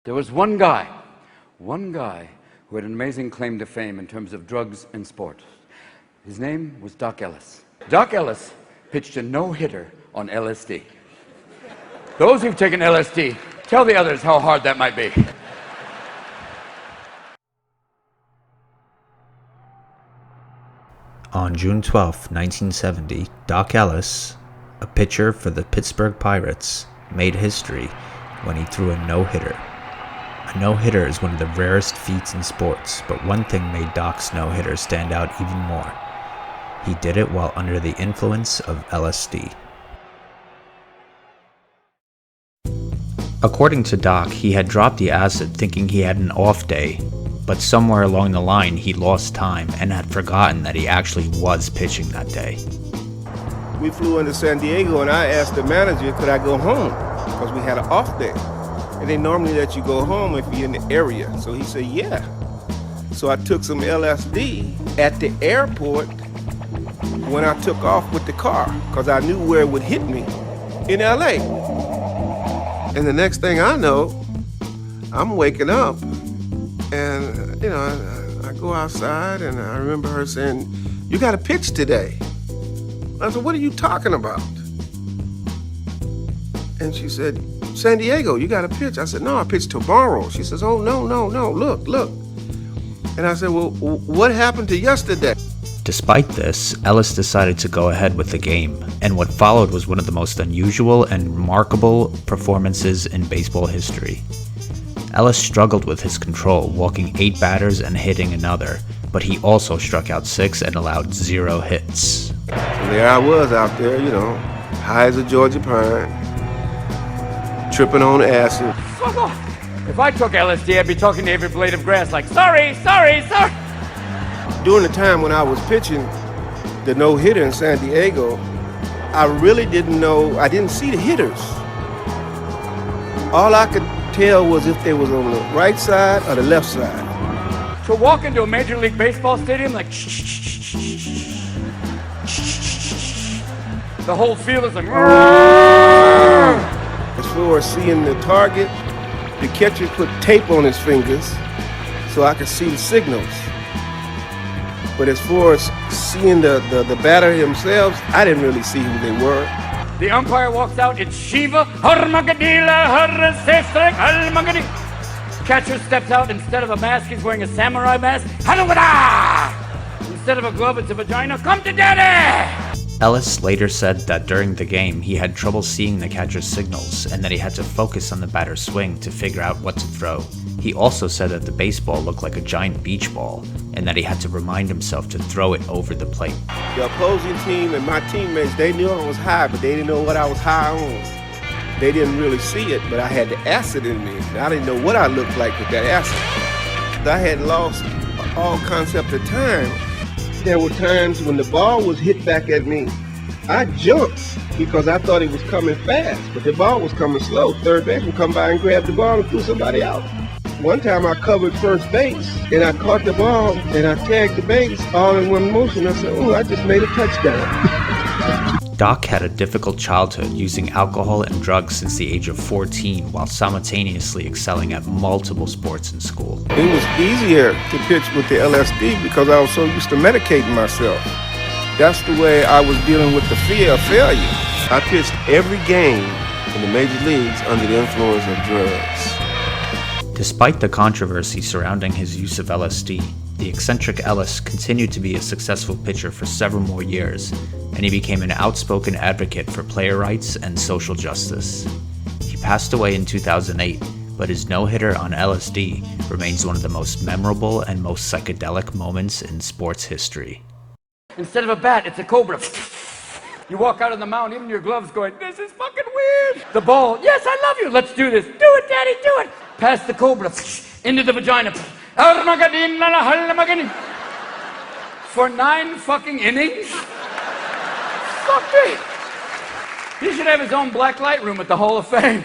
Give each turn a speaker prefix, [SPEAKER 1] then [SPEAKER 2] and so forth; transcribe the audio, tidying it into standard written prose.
[SPEAKER 1] There was one guy who had an amazing claim to fame in terms of drugs and sport. His name was Doc Ellis. Doc Ellis pitched a no-hitter on LSD. Those who've taken LSD, tell the others how hard that might be.
[SPEAKER 2] On June 12, 1970, Doc Ellis, a pitcher for the Pittsburgh Pirates, made history when he threw a no-hitter. A no-hitter is one of the rarest feats in sports, but one thing made Doc's no-hitter stand out even more. He did it while under the influence of LSD. According to Doc, he had dropped the acid thinking he had an off day, but somewhere along the line he lost time and had forgotten that he actually was pitching that day.
[SPEAKER 3] We flew into San Diego and I asked the manager, could I go home? Because we had an off day. And they normally let you go home if you're in the area. So he said, yeah. So I took some LSD at the airport when I took off with the car, because I knew where it would hit me in LA. And the next thing I know, I'm waking up and, I go outside and I remember her saying, you got to pitch today. I said, what are you talking about? And she said, San Diego, you got to pitch. I said, no, I pitch tomorrow. She says, oh, no, look. And I said, well, what happened to yesterday?
[SPEAKER 2] Despite this, Ellis decided to go ahead with the game, and what followed was one of the most unusual and remarkable performances in baseball history. Ellis struggled with his control, walking 8 batters and hitting another, but he also struck out 6 and allowed 0 hits.
[SPEAKER 3] So there I was out there, high as a Georgia pine, tripping on acid.
[SPEAKER 1] Fuck off! If I took LSD, I'd be talking to every blade of grass like, sorry.
[SPEAKER 3] During the time when I was pitching the no-hitter in San Diego, I really didn't know, I didn't see the hitters. All I could tell was if they was on the right side or the left side.
[SPEAKER 1] To walk into a Major League Baseball stadium like, the whole field is like,
[SPEAKER 3] as far as seeing the target, the catcher put tape on his fingers so I could see the signals. But as far as seeing the batter themselves, I didn't really see who they were.
[SPEAKER 1] The umpire walks out, it's Shiva, Catcher steps out, instead of a mask, he's wearing a samurai mask. Instead of a glove, it's a vagina. Come to daddy!
[SPEAKER 2] Ellis later said that during the game he had trouble seeing the catcher's signals and that he had to focus on the batter's swing to figure out what to throw. He also said that the baseball looked like a giant beach ball and that he had to remind himself to throw it over the plate.
[SPEAKER 3] The opposing team and my teammates, they knew I was high, but they didn't know what I was high on. They didn't really see it, but I had the acid in me. And I didn't know what I looked like with that acid. I had lost all concept of time. There were times when the ball was hit back at me, I jumped because I thought it was coming fast, but the ball was coming slow. Third baseman come by and grab the ball and threw somebody out. One time I covered first base and I caught the ball and I tagged the base all in one motion. I said, oh, I just made a touchdown.
[SPEAKER 2] Doc had a difficult childhood using alcohol and drugs since the age of 14 while simultaneously excelling at multiple sports in school.
[SPEAKER 3] It was easier to pitch with the LSD because I was so used to medicating myself. That's the way I was dealing with the fear of failure. I pitched every game in the major leagues under the influence of drugs.
[SPEAKER 2] Despite the controversy surrounding his use of LSD, the eccentric Ellis continued to be a successful pitcher for several more years, and he became an outspoken advocate for player rights and social justice. He passed away in 2008, but his no-hitter on LSD remains one of the most memorable and most psychedelic moments in sports history.
[SPEAKER 1] Instead of a bat, it's a cobra. You walk out on the mound, even your gloves going, this is fucking weird. The ball, yes, I love you, let's do this. Do it, daddy, do it. Past the cobra, into the vagina. For 9 fucking innings? Fuck me. He should have his own black light room at the Hall of Fame.